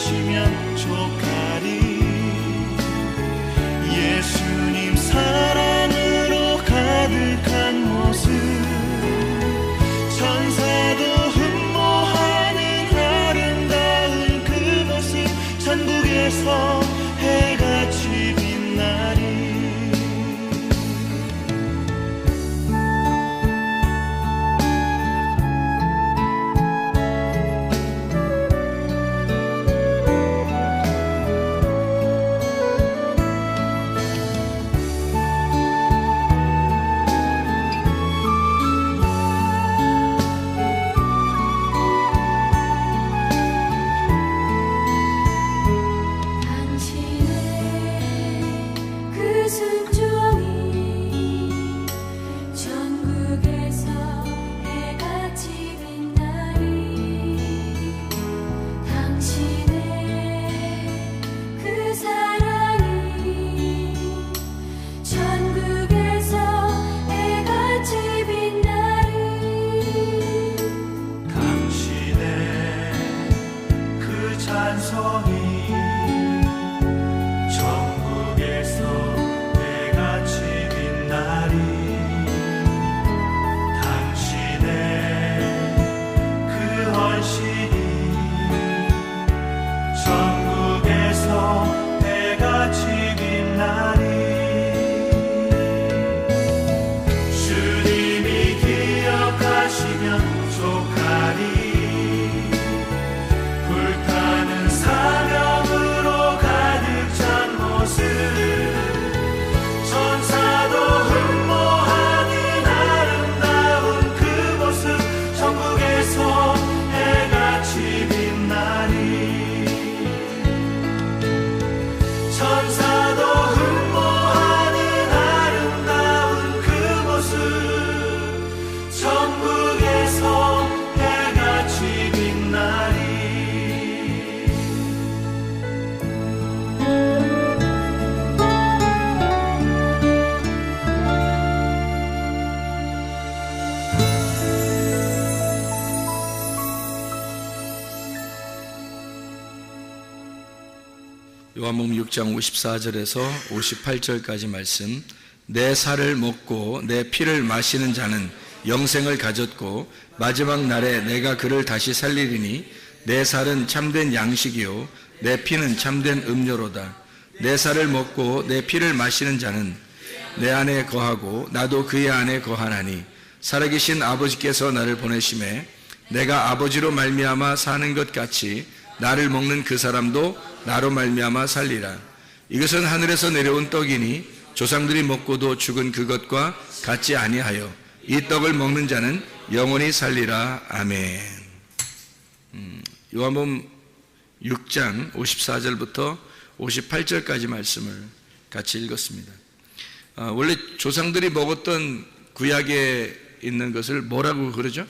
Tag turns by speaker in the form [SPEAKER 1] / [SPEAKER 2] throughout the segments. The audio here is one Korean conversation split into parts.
[SPEAKER 1] 가시면 족하리. 예수님 사랑으로 가득한 모습, 천사도 흠모하는 아름다운 그 모습, 천국에서 해같이 빛나리.
[SPEAKER 2] 요한복음 6장 54절에서 58절까지 말씀. 내 살을 먹고 내 피를 마시는 자는 영생을 가졌고 마지막 날에 내가 그를 다시 살리리니 내 살은 참된 양식이요 내 피는 참된 음료로다. 내 살을 먹고 내 피를 마시는 자는 내 안에 거하고 나도 그의 안에 거하나니 살아계신 아버지께서 나를 보내심에 내가 아버지로 말미암아 사는 것 같이 나를 먹는 그 사람도 나로 말미암아 살리라. 이것은 하늘에서 내려온 떡이니 조상들이 먹고도 죽은 그것과 같지 아니하여 이 떡을 먹는 자는 영원히 살리라. 아멘. 요한복음 6장 54절부터 58절까지 말씀을 같이 읽었습니다. 원래 조상들이 먹었던 구약에 있는 것을 뭐라고 그러죠?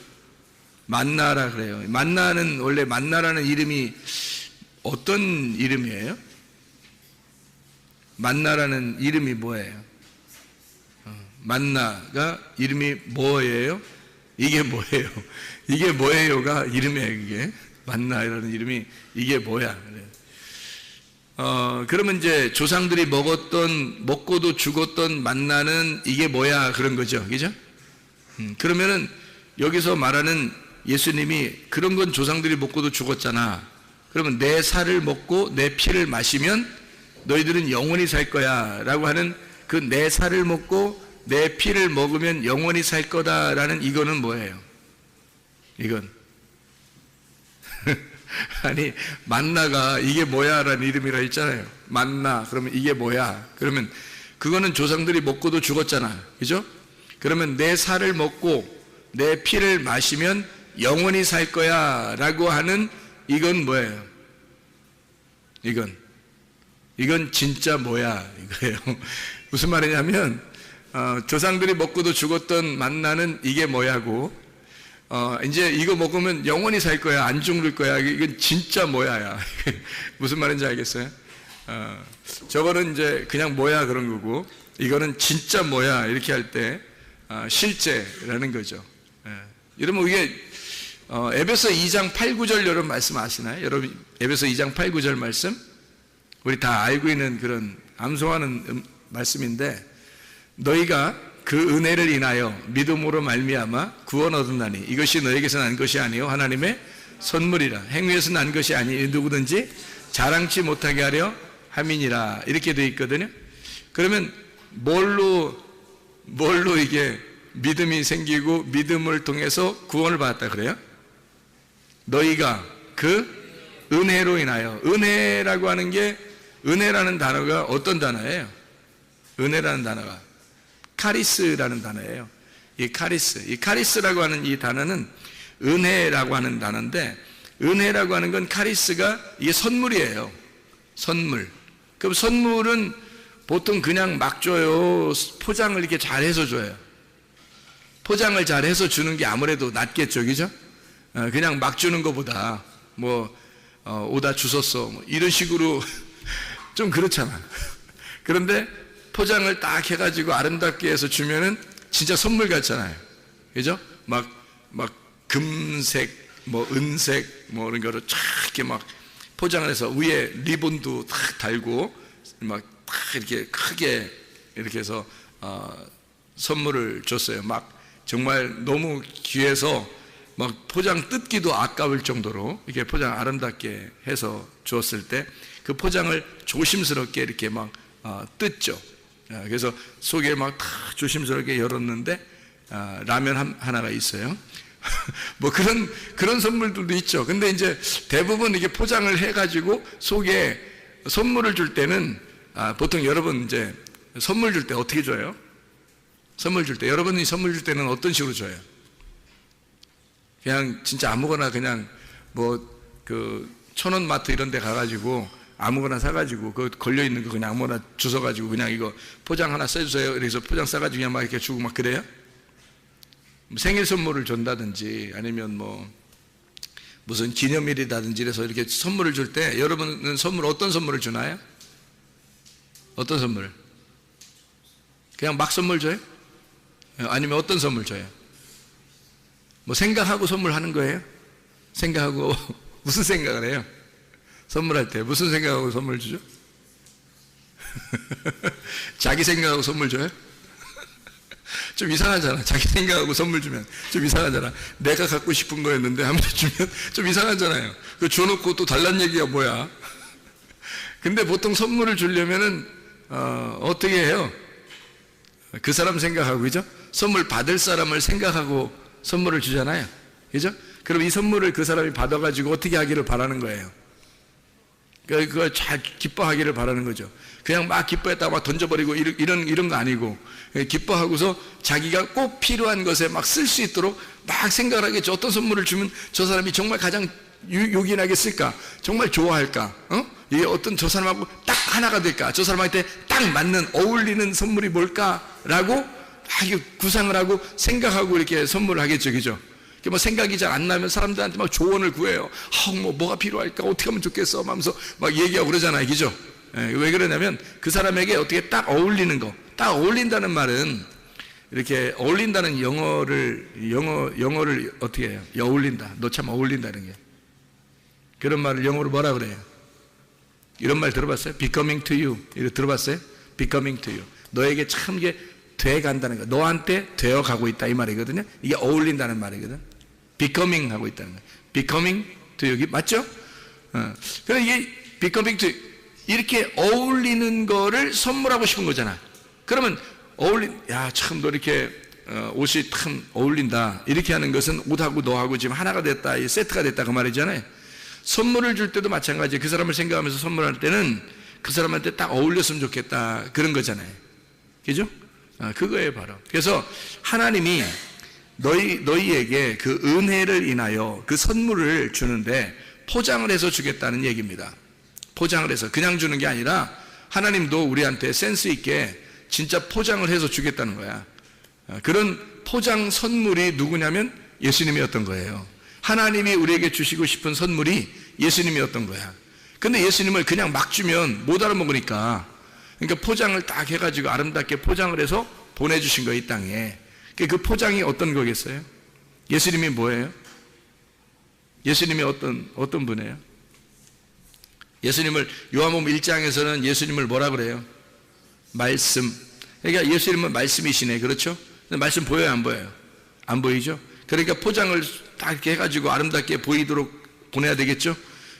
[SPEAKER 2] 만나라 그래요. 만나는, 원래 만나라는 이름이 어떤 이름이에요? 만나라는 이름이 뭐예요? 만나가 이름이 뭐예요? 이게 뭐예요? 이게 뭐예요가 이름이에요. 이게 만나라는 이름이 이게 뭐야? 그러면 이제 조상들이 먹고도 죽었던 만나는 이게 뭐야? 그런 거죠, 그죠? 그러면은 여기서 말하는 예수님이 그런 건 조상들이 먹고도 죽었잖아. 그러면 내 살을 먹고 내 피를 마시면 너희들은 영원히 살 거야 라고 하는 그 내 살을 먹고 내 피를 먹으면 영원히 살 거다라는 이거는 뭐예요? 이건 아니, 만나가 이게 뭐야 라는 이름이라 했잖아요. 만나 그러면 이게 뭐야? 그러면 그거는 조상들이 먹고도 죽었잖아, 그죠? 그러면 내 살을 먹고 내 피를 마시면 영원히 살 거야 라고 하는 이건 뭐예요? 이건 진짜 뭐야 이거예요. 무슨 말이냐면 조상들이 먹고도 죽었던 만나는 이게 뭐야고, 이제 이거 먹으면 영원히 살 거야, 안 죽을 거야, 이건 진짜 뭐야야. 무슨 말인지 알겠어요? 저거는 이제 그냥 뭐야 그런 거고, 이거는 진짜 뭐야 이렇게 할 때 실제라는 거죠. 여러분, 이게 에베소 2장 8, 9절 여러분 말씀 아시나요? 여러분 에베소 2장 8, 9절 말씀 우리 다 알고 있는 그런 암송하는 말씀인데 너희가 그 은혜를 인하여 믿음으로 말미암아 구원 얻었나니 이것이 너에게서 난 것이 아니요 하나님의 선물이라 행위에서 난 것이 아니 누구든지 자랑치 못하게 하려 함이니라 이렇게 되어 있거든요. 그러면 뭘로 이게 믿음이 생기고 믿음을 통해서 구원을 받았다 그래요? 너희가 그 은혜로 인하여 은혜라고 하는 게 은혜라는 단어가 어떤 단어예요? 은혜라는 단어가 카리스라는 단어예요. 이 카리스라고 하는 이 단어는 은혜라고 하는 단어인데 은혜라고 하는 건 카리스가 이게 선물이에요. 선물. 그럼 선물은 보통 그냥 막 줘요? 포장을 이렇게 잘해서 줘요? 포장을 잘해서 주는 게 아무래도 낫겠죠, 그죠? 그냥 막 주는 것보다 오다 주웠어 이런 식으로 좀 그렇잖아. 그런데 포장을 딱 해가지고 아름답게 해서 주면은 진짜 선물 같잖아요, 그죠? 막 금색, 은색, 이런 거를 쫙 이렇게 막 포장을 해서 위에 리본도 탁 달고 막 탁 이렇게 크게 이렇게 해서 선물을 줬어요. 막 정말 너무 귀해서 막 포장 뜯기도 아까울 정도로 이렇게 포장 아름답게 해서 주었을 때 그 포장을 조심스럽게 이렇게 막 뜯죠. 그래서 속에 막 다 조심스럽게 열었는데 라면 하나가 있어요. 그런 선물들도 있죠. 근데 이제 대부분 이게 포장을 해가지고 속에 선물을 줄 때는 보통 여러분 이제 선물 줄 때 어떻게 줘요? 선물 줄 때 여러분이 선물 줄 때는 어떤 식으로 줘요? 그냥 진짜 아무거나 그냥 그 1,000원 마트 이런 데 가가지고 아무거나 사가지고 그 걸려있는 거 그냥 아무거나 주워가지고 그냥 이거 포장 하나 써주세요. 그래서 포장 싸가지고 그냥 막 이렇게 주고 막 그래요? 생일 선물을 준다든지 아니면 무슨 기념일이라든지 그래서 이렇게 선물을 줄 때 여러분은 어떤 선물을 주나요? 어떤 선물? 그냥 막 선물 줘요? 아니면 어떤 선물 줘요? 생각하고 선물하는 거예요? 생각하고 무슨 생각을 해요? 선물할 때 무슨 생각하고 선물 주죠? 자기 생각하고 선물 줘요? 좀 이상하잖아. 자기 생각하고 선물 주면 좀 이상하잖아. 내가 갖고 싶은 거였는데 하면서 주면 좀 이상하잖아요. 그 줘놓고 또 달란 얘기가 뭐야? 근데 보통 선물을 주려면은 어떻게 해요? 그 사람 생각하고, 그죠? 선물 받을 사람을 생각하고 선물을 주잖아요, 그죠? 그럼 이 선물을 그 사람이 받아가지고 어떻게 하기를 바라는 거예요? 그걸 잘 기뻐하기를 바라는 거죠. 그냥 막 기뻐했다가 막 던져버리고 이런 거 아니고 기뻐하고서 자기가 꼭 필요한 것에 막 쓸 수 있도록 막 생각을 하겠죠. 어떤 선물을 주면 저 사람이 정말 가장 요긴하게 쓸까? 정말 좋아할까? 이게 저 사람하고 딱 하나가 될까? 저 사람한테 딱 맞는 어울리는 선물이 뭘까라고 막 구상을 하고 생각하고 이렇게 선물을 하겠죠, 그죠? 생각이 잘 안 나면 사람들한테 막 조언을 구해요. 뭐가 필요할까? 어떻게 하면 좋겠어? 하면서 막 얘기하고 그러잖아요, 그죠? 왜 그러냐면 그 사람에게 어떻게 딱 어울리는 거. 딱 어울린다는 말은 이렇게 어울린다는 영어를 어떻게 해요? 어울린다. 너 참 어울린다는 게. 그런 말을 영어로 뭐라 그래요? 이런 말 들어봤어요? Becoming to you. 이거 들어봤어요? Becoming to you. 너에게 참 이게 돼 간다는 거. 너한테 되어 가고 있다 이 말이거든요. 이게 어울린다는 말이거든. Becoming 하고 있다는 거. Becoming to you. 맞죠? 그래서 이게 Becoming to you. 이렇게 어울리는 거를 선물하고 싶은 거잖아. 그러면 참 너 이렇게 옷이 참 어울린다. 이렇게 하는 것은 옷하고 너하고 지금 하나가 됐다. 세트가 됐다 그 말이잖아요. 선물을 줄 때도 마찬가지예요. 그 사람을 생각하면서 선물할 때는 그 사람한테 딱 어울렸으면 좋겠다. 그런 거잖아요. 그죠? 그거예요, 바로. 그래서 하나님이 너희에게 그 은혜를 인하여 그 선물을 주는데 포장을 해서 주겠다는 얘기입니다. 포장을 해서 그냥 주는 게 아니라 하나님도 우리한테 센스 있게 진짜 포장을 해서 주겠다는 거야. 그런 포장 선물이 누구냐면 예수님이었던 거예요. 하나님이 우리에게 주시고 싶은 선물이 예수님이었던 거야. 근데 예수님을 그냥 막 주면 못 알아먹으니까 그러니까 포장을 딱 해가지고 아름답게 포장을 해서 보내주신 거예요, 이 땅에. 그 포장이 어떤 거겠어요? 예수님이 뭐예요? 예수님이 어떤 분이에요? 예수님을 요한복음 1장에서는 예수님을 뭐라 그래요? 말씀. 그러니까 예수님은 말씀이시네. 그렇죠? 근데 말씀 보여요, 안 보여요? 안 보이죠? 그러니까 포장을 딱 이렇게 해가지고 아름답게 보이도록 보내야 되겠죠?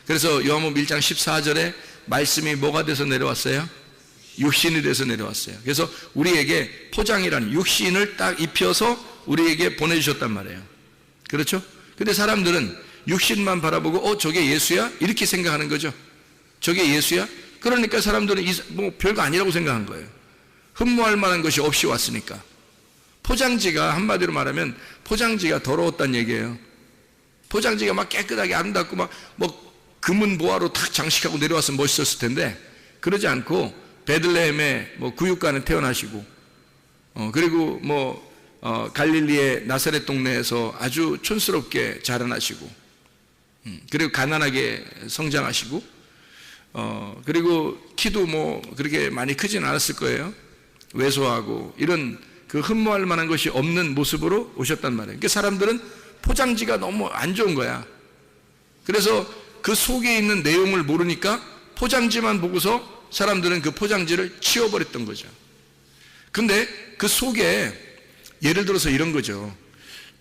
[SPEAKER 2] 그래서 요한복음 1장 14절에 말씀이 뭐가 돼서 내려왔어요? 육신이 돼서 내려왔어요. 그래서 우리에게 포장이라는 육신을 딱 입혀서 우리에게 보내주셨단 말이에요. 그렇죠? 근데 사람들은 육신만 바라보고 저게 예수야? 이렇게 생각하는 거죠. 저게 예수야? 그러니까 사람들은 뭐 별거 아니라고 생각한 거예요. 흠모할 만한 것이 없이 왔으니까. 포장지가 한마디로 말하면 포장지가 더러웠단 얘기예요. 포장지가 막 깨끗하게 아름답고 막 뭐 금은 보화로 탁 장식하고 내려왔으면 멋있었을 텐데 그러지 않고 베들레헴의 뭐 구육가는 태어나시고 그리고 갈릴리의 나사렛 동네에서 아주 촌스럽게 자라나시고 그리고 가난하게 성장하시고 그리고 키도 뭐 그렇게 많이 크진 않았을 거예요. 왜소하고 이런 그 흠모할 만한 것이 없는 모습으로 오셨단 말이에요. 그러니까 사람들은 포장지가 너무 안 좋은 거야. 그래서 그 속에 있는 내용을 모르니까 포장지만 보고서 사람들은 그 포장지를 치워버렸던 거죠. 근데 그 속에 예를 들어서 이런 거죠.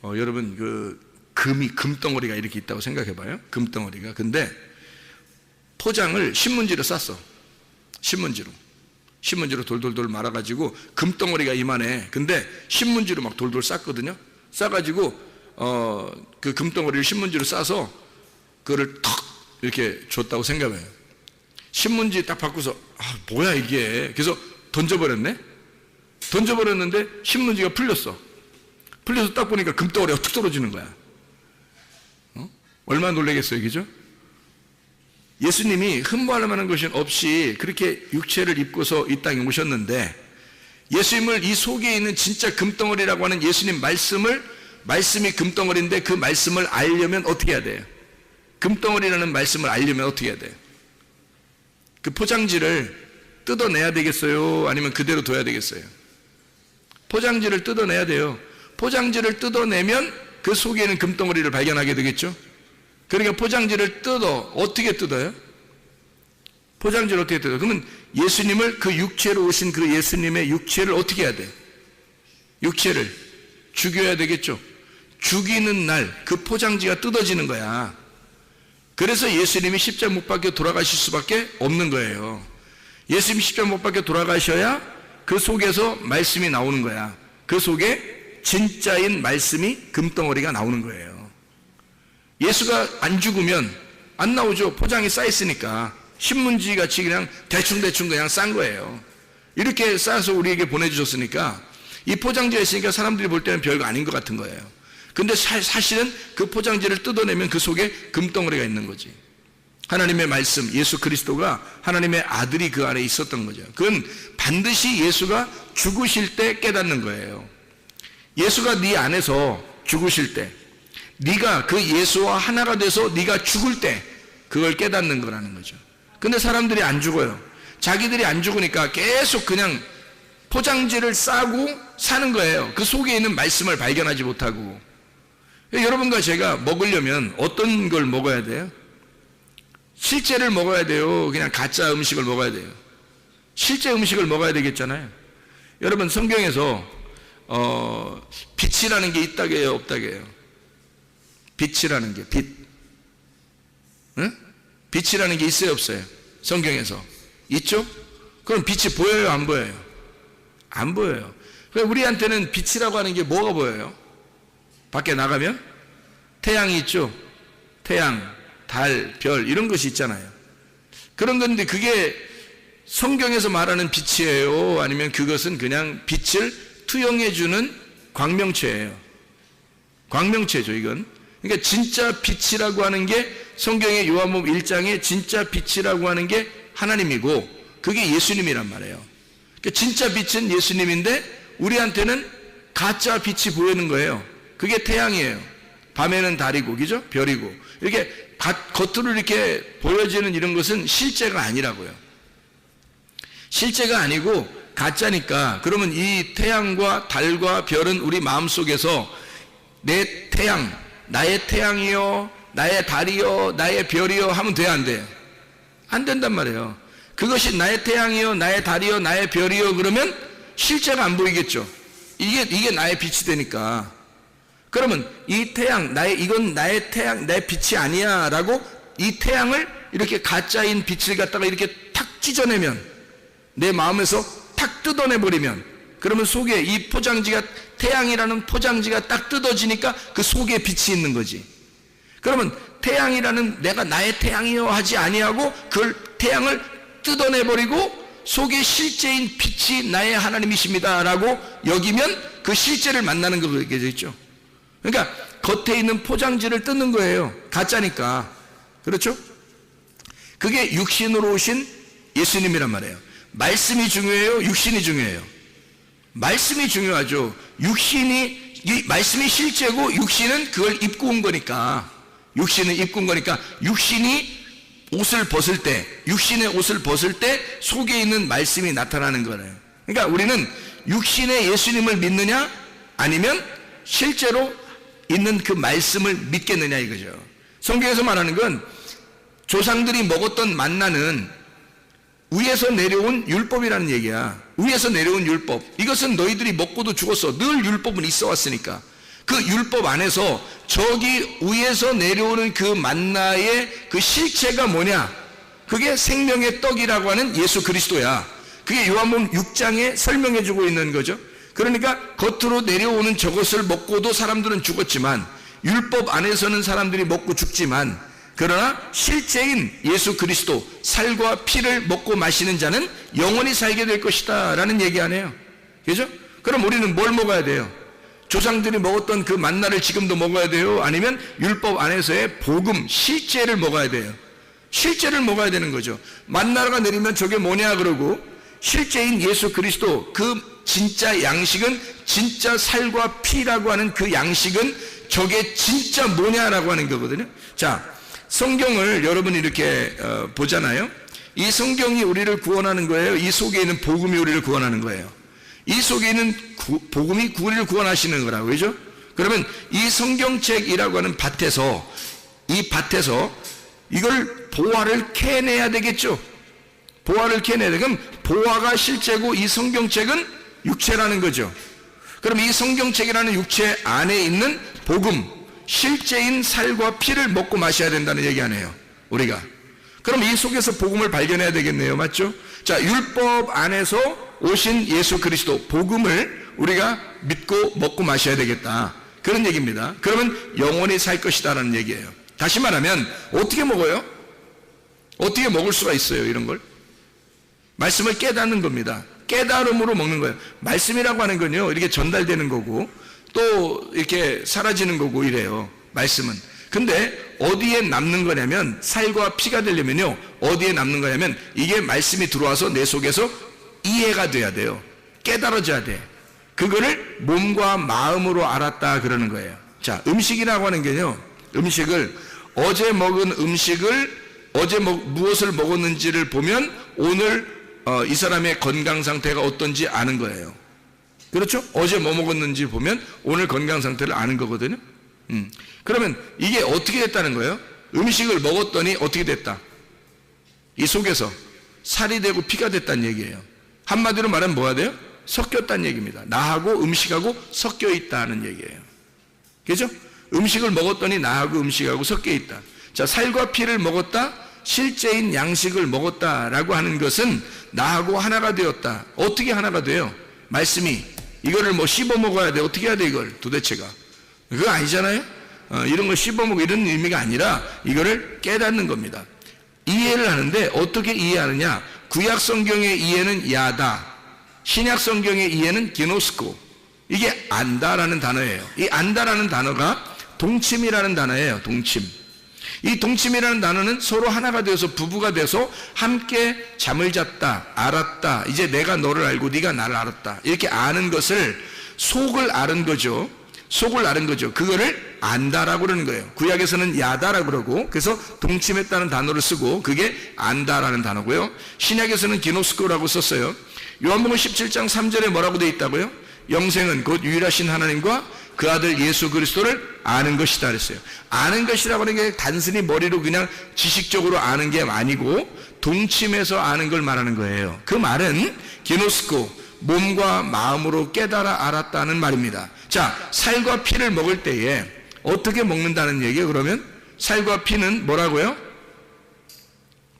[SPEAKER 2] 여러분 그 금덩어리가 이렇게 있다고 생각해 봐요. 금덩어리가. 근데 포장을 신문지로 쌌어. 신문지로 돌돌돌 말아가지고 금덩어리가 이만해. 근데 신문지로 막 돌돌 쌌거든요. 싸가지고 그 금덩어리를 신문지로 싸서 그거를 턱 이렇게 줬다고 생각해요. 신문지 딱 바꾸서 뭐야 이게. 그래서 던져버렸는데 신문지가 풀려서 딱 보니까 금덩어리가 툭 떨어지는 거야. 얼마나 놀라겠어요, 그죠? 예수님이 흠모할 만한 것이 없이 그렇게 육체를 입고서 이 땅에 오셨는데 예수님을 이 속에 있는 진짜 금덩어리라고 하는 예수님 말씀이 금덩어리인데 그 말씀을 알려면 어떻게 해야 돼요? 금덩어리라는 말씀을 알려면 어떻게 해야 돼요? 그 포장지를 뜯어내야 되겠어요? 아니면 그대로 둬야 되겠어요? 포장지를 뜯어내야 돼요. 포장지를 뜯어내면 그 속에 있는 금덩어리를 발견하게 되겠죠? 그러니까 포장지를 어떻게 뜯어요? 포장지를 어떻게 뜯어요? 그러면 예수님을 그 육체로 오신 그 예수님의 육체를 어떻게 해야 돼? 육체를 죽여야 되겠죠? 죽이는 날 그 포장지가 뜯어지는 거야. 그래서 예수님이 십자가 못 박혀 돌아가실 수밖에 없는 거예요. 예수님이 십자가 못 박혀 돌아가셔야 그 속에서 말씀이 나오는 거야. 그 속에 진짜인 말씀이 금덩어리가 나오는 거예요. 예수가 안 죽으면 안 나오죠. 포장이 쌓였으니까. 신문지 같이 그냥 대충 그냥 싼 거예요. 이렇게 싸서 우리에게 보내주셨으니까 이 포장지가 있으니까 사람들이 볼 때는 별거 아닌 것 같은 거예요. 근데 사실은 그 포장지를 뜯어내면 그 속에 금덩어리가 있는 거지. 하나님의 말씀, 예수 그리스도가 하나님의 아들이 그 안에 있었던 거죠. 그건 반드시 예수가 죽으실 때 깨닫는 거예요. 예수가 네 안에서 죽으실 때, 네가 그 예수와 하나가 돼서 네가 죽을 때 그걸 깨닫는 거라는 거죠. 근데 사람들이 안 죽어요. 자기들이 안 죽으니까 계속 그냥 포장지를 싸고 사는 거예요. 그 속에 있는 말씀을 발견하지 못하고. 여러분과 제가 먹으려면 어떤 걸 먹어야 돼요? 실제를 먹어야 돼요? 그냥 가짜 음식을 먹어야 돼요? 실제 음식을 먹어야 되겠잖아요. 여러분 성경에서 빛이라는 게 있다게요, 없다게요? 빛이라는 게 응? 빛이라는 게 있어요, 없어요? 성경에서 있죠? 그럼 빛이 보여요, 안 보여요? 안 보여요. 그러니까 우리한테는 빛이라고 하는 게 뭐가 보여요? 밖에 나가면 태양이 있죠. 태양, 달, 별 이런 것이 있잖아요. 그런 건데 그게 성경에서 말하는 빛이에요? 아니면 그것은 그냥 빛을 투영해주는 광명체예요. 광명체죠, 이건. 그러니까 진짜 빛이라고 하는 게 성경의 요한복음 1장에 진짜 빛이라고 하는 게 하나님이고 그게 예수님이란 말이에요. 그러니까 진짜 빛은 예수님인데 우리한테는 가짜 빛이 보이는 거예요. 그게 태양이에요. 밤에는 달이고, 그죠? 별이고. 이렇게 겉으로 이렇게 보여지는 이런 것은 실제가 아니라고요. 실제가 아니고 가짜니까. 그러면 이 태양과 달과 별은 우리 마음속에서 내 태양, 나의 태양이요, 나의 달이요 나의 별이요 하면 돼야 안 돼요? 안 된단 말이에요. 그것이 나의 태양이요 나의 달이요 나의 별이요 그러면 실제가 안 보이겠죠. 이게 나의 빛이 되니까. 그러면 이 태양 이건 나의 태양 내 빛이 아니야 라고 이 태양을 이렇게 가짜인 빛을 갖다가 이렇게 탁 찢어내면, 내 마음에서 탁 뜯어내버리면, 그러면 속에 이 포장지가, 태양이라는 포장지가 딱 뜯어지니까 그 속에 빛이 있는 거지. 그러면 태양이라는 내가 나의 태양이요 하지 아니하고 그 태양을 뜯어내버리고 속에 실제인 빛이 나의 하나님이십니다 라고 여기면 그 실제를 만나는 거겠죠. 그러니까 겉에 있는 포장지를 뜯는 거예요. 가짜니까. 그렇죠? 그게 육신으로 오신 예수님이란 말이에요. 말씀이 중요해요? 육신이 중요해요? 말씀이 중요하죠. 이 말씀이 실제고 육신은 그걸 입고 온 거니까. 육신은 입고 온 거니까 육신이 옷을 벗을 때, 육신의 옷을 벗을 때 속에 있는 말씀이 나타나는 거예요. 그러니까 우리는 육신의 예수님을 믿느냐 아니면 실제로 있는 그 말씀을 믿겠느냐 이거죠. 성경에서 말하는 건 조상들이 먹었던 만나는 위에서 내려온 율법이라는 얘기야. 위에서 내려온 율법. 이것은 너희들이 먹고도 죽었어. 늘 율법은 있어 왔으니까. 그 율법 안에서 저기 위에서 내려오는 그 만나의 그 실체가 뭐냐? 그게 생명의 떡이라고 하는 예수 그리스도야. 그게 요한복음 6장에 설명해 주고 있는 거죠. 그러니까 겉으로 내려오는 저것을 먹고도 사람들은 죽었지만, 율법 안에서는 사람들이 먹고 죽지만, 그러나 실제인 예수 그리스도 살과 피를 먹고 마시는 자는 영원히 살게 될 것이다 라는 얘기 아니에요. 그죠? 그럼 우리는 뭘 먹어야 돼요? 조상들이 먹었던 그 만나를 지금도 먹어야 돼요? 아니면 율법 안에서의 복음, 실제를 먹어야 돼요? 실제를 먹어야 되는 거죠. 만나가 내리면 저게 뭐냐 그러고, 실제인 예수 그리스도 그 진짜 양식은, 진짜 살과 피라고 하는 그 양식은 저게 진짜 뭐냐라고 하는 거거든요. 자, 성경을 여러분이 이렇게 보잖아요. 이 성경이 우리를 구원하는 거예요? 이 속에 있는 복음이 우리를 구원하는 거예요? 이 속에 있는 복음이 우리를 구원하시는 거라고, 그죠? 그러면 이 성경책이라고 하는 밭에서, 이 밭에서 이걸 보화를 캐내야 되겠죠? 보화를 캐내야 돼. 그럼 보화가 실제고 이 성경책은 육체라는 거죠. 그럼 이 성경책이라는 육체 안에 있는 복음, 실제인 살과 피를 먹고 마셔야 된다는 얘기 아니에요, 우리가. 그럼 이 속에서 복음을 발견해야 되겠네요. 맞죠? 자, 율법 안에서 오신 예수 그리스도, 복음을 우리가 믿고 먹고 마셔야 되겠다, 그런 얘기입니다. 그러면 영원히 살 것이다라는 얘기예요. 다시 말하면 어떻게 먹어요? 어떻게 먹을 수가 있어요, 이런 걸? 말씀을 깨닫는 겁니다. 깨달음으로 먹는 거예요. 말씀이라고 하는 건요, 이렇게 전달되는 거고 또 이렇게 사라지는 거고 이래요, 말씀은. 근데 어디에 남는 거냐면, 살과 피가 되려면요 어디에 남는 거냐면, 이게 말씀이 들어와서 내 속에서 이해가 돼야 돼요. 깨달아져야 돼. 그거를 몸과 마음으로 알았다 그러는 거예요. 자, 음식이라고 하는 게요, 음식을 어제 먹은 음식을 어제 무엇을 먹었는지를 보면 오늘 이 사람의 건강 상태가 어떤지 아는 거예요. 그렇죠? 어제 뭐 먹었는지 보면 오늘 건강 상태를 아는 거거든요. 그러면 이게 어떻게 됐다는 거예요? 음식을 먹었더니 어떻게 됐다? 이 속에서 살이 되고 피가 됐다는 얘기예요. 한마디로 말하면 뭐가 돼요? 섞였다는 얘기입니다. 나하고 음식하고 섞여 있다는 얘기예요. 그죠? 음식을 먹었더니 나하고 음식하고 섞여 있다. 자, 살과 피를 먹었다, 실제인 양식을 먹었다라고 하는 것은 나하고 하나가 되었다. 어떻게 하나가 돼요? 말씀이 이거를 뭐 씹어 먹어야 돼. 어떻게 해야 돼 이걸 도대체가? 그거 아니잖아요. 이런 걸 씹어 먹고 이런 의미가 아니라 이거를 깨닫는 겁니다. 이해를 하는데 어떻게 이해하느냐? 구약 성경의 이해는 야다, 신약 성경의 이해는 기노스코. 이게 안다라는 단어예요. 이 안다라는 단어가 동침이라는 단어예요. 동침. 이 동침이라는 단어는 서로 하나가 되어서, 부부가 돼서 함께 잠을 잤다, 알았다, 이제 내가 너를 알고 네가 나를 알았다, 이렇게 아는 것을, 속을 아는 거죠. 속을 아는 거죠. 그거를 안다라고 그러는 거예요. 구약에서는 야다라고 그러고, 그래서 동침했다는 단어를 쓰고 그게 안다라는 단어고요. 신약에서는 기노스코라고 썼어요. 요한복음 17장 3절에 뭐라고 되어 있다고요? 영생은 곧 유일하신 하나님과 그 아들 예수 그리스도를 아는 것이다 그랬어요. 아는 것이라고 하는 게 단순히 머리로 그냥 지식적으로 아는 게 아니고 동침해서 아는 걸 말하는 거예요. 그 말은 기노스코, 몸과 마음으로 깨달아 알았다는 말입니다. 자, 살과 피를 먹을 때에 어떻게 먹는다는 얘기예요? 그러면 살과 피는 뭐라고요?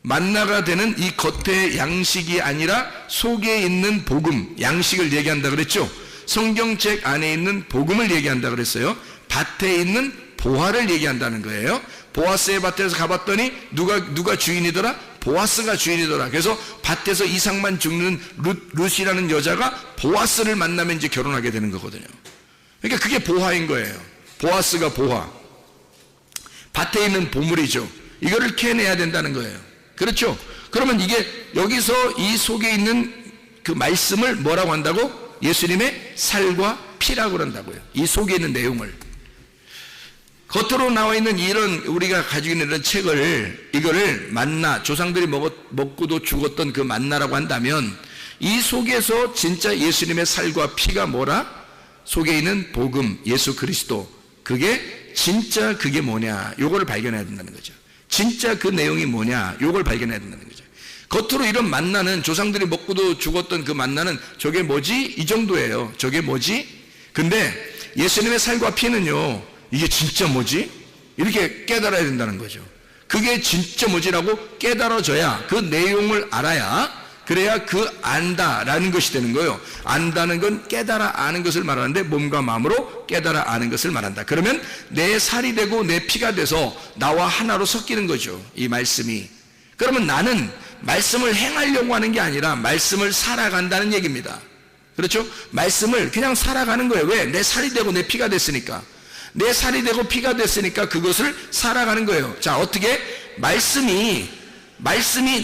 [SPEAKER 2] 만나가 되는 이 겉의 양식이 아니라 속에 있는 복음, 양식을 얘기한다 그랬죠? 성경책 안에 있는 복음을 얘기한다 그랬어요. 밭에 있는 보화를 얘기한다는 거예요. 보아스의 밭에서 가봤더니 누가 주인이더라? 보아스가 주인이더라. 그래서 밭에서 이삭만 죽는 룻이라는 여자가 보아스를 만나면 이제 결혼하게 되는 거거든요. 그러니까 그게 보화인 거예요. 보아스가 보화. 밭에 있는 보물이죠. 이거를 캐내야 된다는 거예요. 그렇죠? 그러면 이게 여기서 이 속에 있는 그 말씀을 뭐라고 한다고? 예수님의 살과 피라고 그런다고요. 이 속에 있는 내용을. 겉으로 나와 있는 이런 우리가 가지고 있는 이런 책을 이거를 만나, 조상들이 먹고도 죽었던 그 만나라고 한다면 이 속에서 진짜 예수님의 살과 피가 뭐라? 속에 있는 복음, 예수 그리스도, 그게 진짜 그게 뭐냐, 요거를 발견해야 된다는 거죠. 진짜 그 내용이 뭐냐, 요걸 발견해야 된다는 거죠. 겉으로 이런 만나는, 조상들이 먹고도 죽었던 그 만나는 저게 뭐지? 이 정도예요. 저게 뭐지? 근데 예수님의 살과 피는요, 이게 진짜 뭐지? 이렇게 깨달아야 된다는 거죠. 그게 진짜 뭐지라고 깨달아져야, 그 내용을 알아야, 그래야 그 안다라는 것이 되는 거예요. 안다는 건 깨달아 아는 것을 말하는데 몸과 마음으로 깨달아 아는 것을 말한다. 그러면 내 살이 되고 내 피가 돼서 나와 하나로 섞이는 거죠, 이 말씀이. 그러면 나는 말씀을 행하려고 하는 게 아니라 말씀을 살아간다는 얘기입니다. 그렇죠? 말씀을 그냥 살아가는 거예요. 왜? 내 살이 되고 내 피가 됐으니까. 내 살이 되고 피가 됐으니까 그것을 살아가는 거예요. 자, 어떻게? 말씀이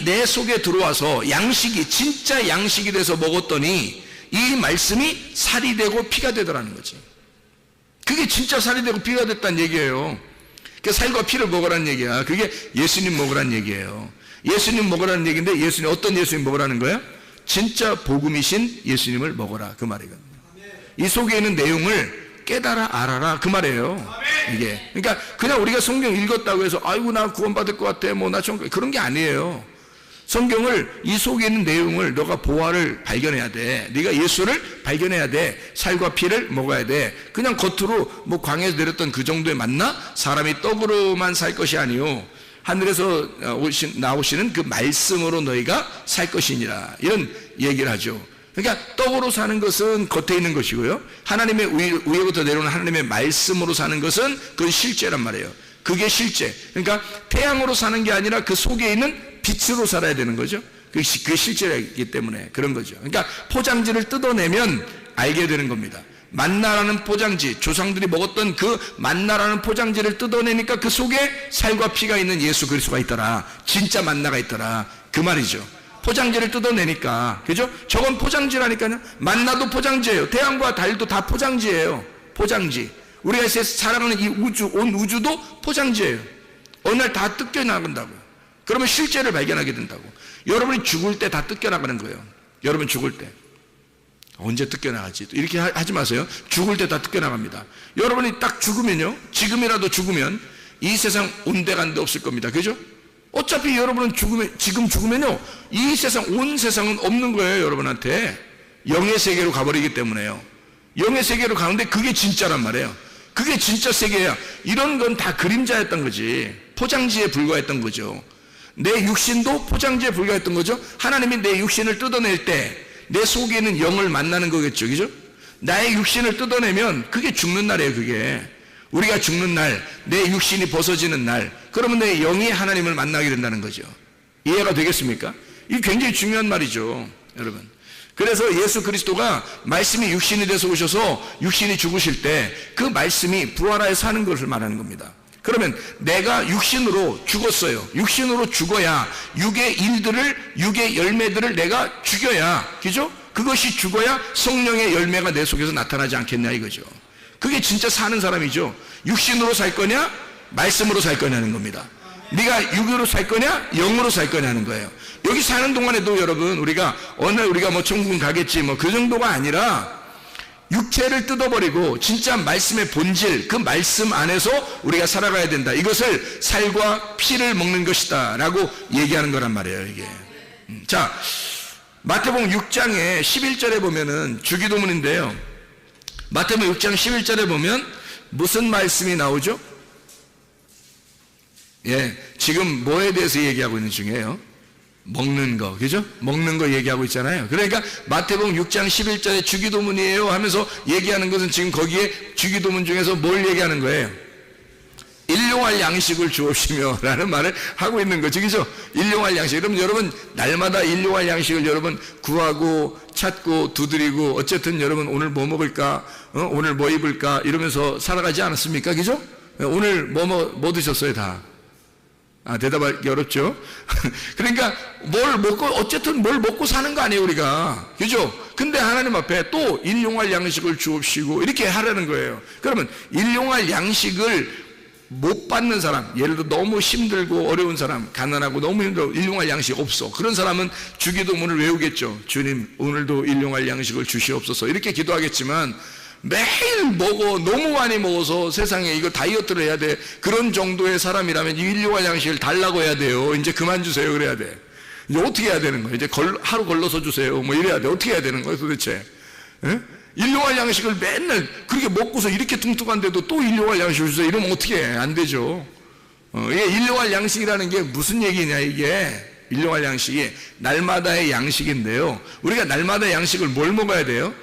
[SPEAKER 2] 내 속에 들어와서 양식이, 진짜 양식이 돼서 먹었더니 이 말씀이 살이 되고 피가 되더라는 거지. 그게 진짜 살이 되고 피가 됐다는 얘기예요. 그 살과 피를 먹으라는 얘기야. 그게 예수님 먹으라는 얘기예요. 예수님 먹으라는 얘기인데, 예수님, 어떤 예수님 먹으라는 거야? 진짜 복음이신 예수님을 먹어라, 그 말이거든요. 이 속에 있는 내용을 깨달아 알아라, 그 말이에요. 이게 그러니까 그냥 우리가 성경 읽었다고 해서 아이고 나 구원받을 것 같아, 뭐 나 좀, 그런 게 아니에요. 성경을, 이 속에 있는 내용을 너가 보화를 발견해야 돼. 네가 예수를 발견해야 돼. 살과 피를 먹어야 돼. 그냥 겉으로 뭐 광야에서 내렸던 그 정도의 만나, 사람이 떡으로만 살 것이 아니요 하늘에서 나오시는 그 말씀으로 너희가 살 것이니라, 이런 얘기를 하죠. 그러니까 떡으로 사는 것은 겉에 있는 것이고요, 하나님의 위에부터 내려오는 하나님의 말씀으로 사는 것은 그건 실제란 말이에요. 그게 실제. 그러니까 태양으로 사는 게 아니라 그 속에 있는 빛으로 살아야 되는 거죠. 그게 실제이기 때문에 그런 거죠. 그러니까 포장지를 뜯어내면 알게 되는 겁니다. 만나라는 포장지, 조상들이 먹었던 그 만나라는 포장지를 뜯어내니까 그 속에 살과 피가 있는 예수 그리스도가 있더라, 진짜 만나가 있더라, 그 말이죠. 포장지를 뜯어내니까, 그죠? 저건 포장지라니까요. 만나도 포장지예요. 태양과 달도 다 포장지예요. 포장지. 우리가 살아가는 이 우주, 온 우주도 포장지예요. 어느 날 다 뜯겨나간다고요. 그러면 실제를 발견하게 된다고. 여러분이 죽을 때 다 뜯겨나가는 거예요. 여러분 죽을 때. 언제 뜯겨나가지? 이렇게 하지 마세요. 죽을 때 다 뜯겨나갑니다. 여러분이 딱 죽으면요, 지금이라도 죽으면 이 세상 온데간데 없을 겁니다. 그죠? 어차피 여러분은 지금 죽으면요, 이 세상, 온 세상은 없는 거예요, 여러분한테. 영의 세계로 가버리기 때문에요. 영의 세계로 가는데 그게 진짜란 말이에요. 그게 진짜 세계야. 이런 건 다 그림자였던 거지. 포장지에 불과했던 거죠. 내 육신도 포장지에 불과했던 거죠. 하나님이 내 육신을 뜯어낼 때 내 속에 있는 영을 만나는 거겠죠. 그죠? 나의 육신을 뜯어내면 그게 죽는 날이에요, 그게. 우리가 죽는 날, 내 육신이 벗어지는 날, 그러면 내 영이 하나님을 만나게 된다는 거죠. 이해가 되겠습니까? 이게 굉장히 중요한 말이죠, 여러분. 그래서 예수 그리스도가 말씀이 육신이 돼서 오셔서 육신이 죽으실 때 그 말씀이 부활하여 사는 것을 말하는 겁니다. 그러면 내가 육신으로 죽었어요. 육신으로 죽어야 육의 일들을, 육의 열매들을 내가 죽여야, 그죠? 그것이 죽어야 성령의 열매가 내 속에서 나타나지 않겠냐 이거죠. 그게 진짜 사는 사람이죠. 육신으로 살 거냐, 말씀으로 살 거냐는 겁니다. 네가 육으로 살 거냐, 영으로 살 거냐는 거예요. 여기 사는 동안에도 여러분, 우리가 어느 날 우리가 뭐 천국은 가겠지, 뭐 그 정도가 아니라 육체를 뜯어버리고 진짜 말씀의 본질, 그 말씀 안에서 우리가 살아가야 된다. 이것을 살과 피를 먹는 것이다 라고 얘기하는 거란 말이에요, 이게. 자, 마태복음 6장에 11절에 보면은 주기도문인데요, 마태복음 6장 11절에 보면 무슨 말씀이 나오죠? 예, 지금 뭐에 대해서 얘기하고 있는 중이에요? 먹는 거, 그죠? 먹는 거 얘기하고 있잖아요. 그러니까 마태복음 6장 11절에 주기도문이에요 하면서 얘기하는 것은 지금 거기에 주기도문 중에서 뭘 얘기하는 거예요? 일용할 양식을 주옵시며 라는 말을 하고 있는 거죠, 그죠? 일용할 양식. 그럼 여러분 날마다 일용할 양식을 여러분 구하고 찾고 두드리고 어쨌든 여러분 오늘 뭐 먹을까, 오늘 뭐 입을까 이러면서 살아가지 않았습니까, 그죠? 오늘 뭐 드셨어요 다? 대답하기 어렵죠? 그러니까 뭘 먹고, 어쨌든 뭘 먹고 사는 거 아니에요, 우리가. 그죠? 근데 하나님 앞에 또 일용할 양식을 주옵시고 이렇게 하라는 거예요. 그러면 일용할 양식을 못 받는 사람, 예를 들어 너무 힘들고 어려운 사람, 가난하고 너무 힘들고 일용할 양식 없어. 그런 사람은 주기도문을 외우겠죠. 주님, 오늘도 일용할 양식을 주시옵소서. 이렇게 기도하겠지만 매일 먹어, 너무 많이 먹어서 세상에 이거 다이어트를 해야 돼. 그런 정도의 사람이라면 일용할 양식을 달라고 해야 돼요. 이제 그만 주세요. 그래야 돼. 이제 어떻게 해야 되는 거예요? 이제 하루 걸러서 주세요. 뭐 이래야 돼. 어떻게 해야 되는 거예요, 도대체? 예? 일용할 양식을 맨날 그렇게 먹고서 이렇게 뚱뚱한데도 또 일용할 양식을 주세요. 이러면 어떻게 해? 안 되죠. 이게 일용할 양식이라는 게 무슨 얘기냐, 이게. 일용할 양식이 날마다의 양식인데요. 우리가 날마다 양식을 뭘 먹어야 돼요?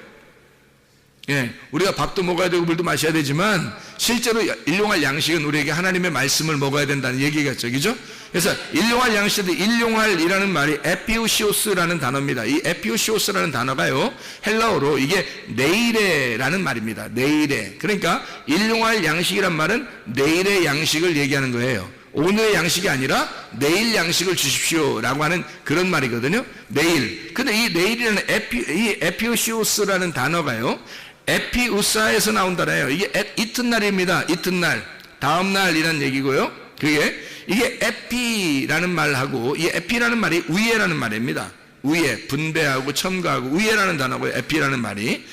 [SPEAKER 2] 예, 우리가 밥도 먹어야 되고 물도 마셔야 되지만 실제로 일용할 양식은 우리에게 하나님의 말씀을 먹어야 된다는 얘기겠죠, 그죠? 그래서 일용할 양식도 일용할이라는 말이 에피우시오스라는 단어입니다. 이 에피우시오스라는 단어가요, 헬라어로 이게 내일에라는 말입니다. 내일에. 그러니까 일용할 양식이란 말은 내일의 양식을 얘기하는 거예요. 오늘의 양식이 아니라 내일 양식을 주십시오라고 하는 그런 말이거든요. 내일. 근데 이 내일이라는 이 에피우시오스라는 단어가요, 에피우사에서 나온 단어예요. 이게 이튿날입니다. 이튿날, 다음날이라는 얘기고요. 이게 에피라는 말하고, 이 에피라는 말이 위에라는 말입니다. 위에, 분배하고 첨가하고 위에라는 단어고요. 에피라는 말이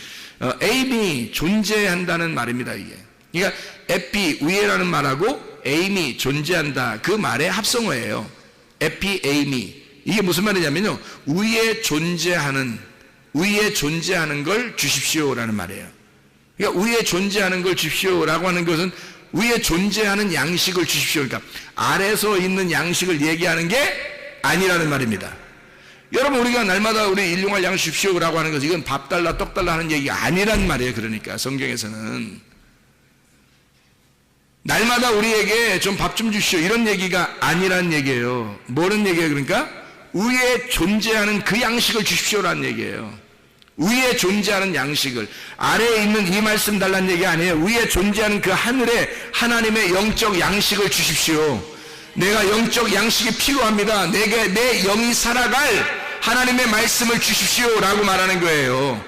[SPEAKER 2] 에임이 존재한다는 말입니다. 이게. 그러니까 에피 위에라는 말하고 에임이 존재한다, 그 말의 합성어예요. 에피 에임이. 이게 무슨 말이냐면요, 위에 존재하는 걸 주십시오라는 말이에요. 그러니까 위에 존재하는 걸 주십시오라고 하는 것은 위에 존재하는 양식을 주십시오. 그러니까 아래서 있는 양식을 얘기하는 게 아니라는 말입니다. 여러분, 우리가 날마다 우리 일용할 양식 주십시오라고 하는 것은 이건 밥 달라 떡 달라 하는 얘기가 아니란 말이에요. 그러니까 성경에서는 날마다 우리에게 좀 밥 좀 주십시오 이런 얘기가 아니란 얘기예요. 뭐는 얘기예요? 그러니까 위에 존재하는 그 양식을 주십시오라는 얘기예요. 위에 존재하는 양식을, 아래에 있는 이 말씀 달라는 얘기 아니에요. 위에 존재하는 그 하늘에 하나님의 영적 양식을 주십시오. 내가 영적 양식이 필요합니다. 내 영이 살아갈 하나님의 말씀을 주십시오라고 말하는 거예요.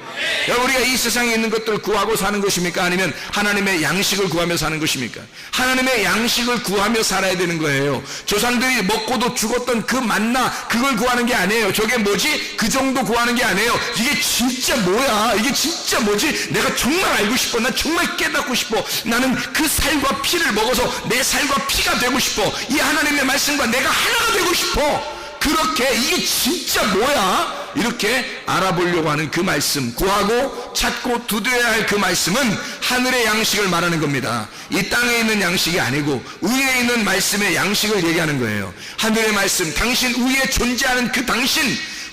[SPEAKER 2] 우리가 이 세상에 있는 것들을 구하고 사는 것입니까? 아니면 하나님의 양식을 구하며 사는 것입니까? 하나님의 양식을 구하며 살아야 되는 거예요. 조상들이 먹고도 죽었던 그 만나, 그걸 구하는 게 아니에요. 저게 뭐지? 그 정도 구하는 게 아니에요. 이게 진짜 뭐야? 이게 진짜 뭐지? 내가 정말 알고 싶어. 난 정말 깨닫고 싶어. 나는 그 살과 피를 먹어서 내 살과 피가 되고 싶어. 이 하나님의 말씀과 내가 하나가 되고 싶어. 그렇게 이게 진짜 뭐야? 이렇게 알아보려고 하는 그 말씀, 구하고 찾고 두드려야 할 그 말씀은 하늘의 양식을 말하는 겁니다. 이 땅에 있는 양식이 아니고 위에 있는 말씀의 양식을 얘기하는 거예요. 하늘의 말씀, 당신 위에 존재하는 그 당신,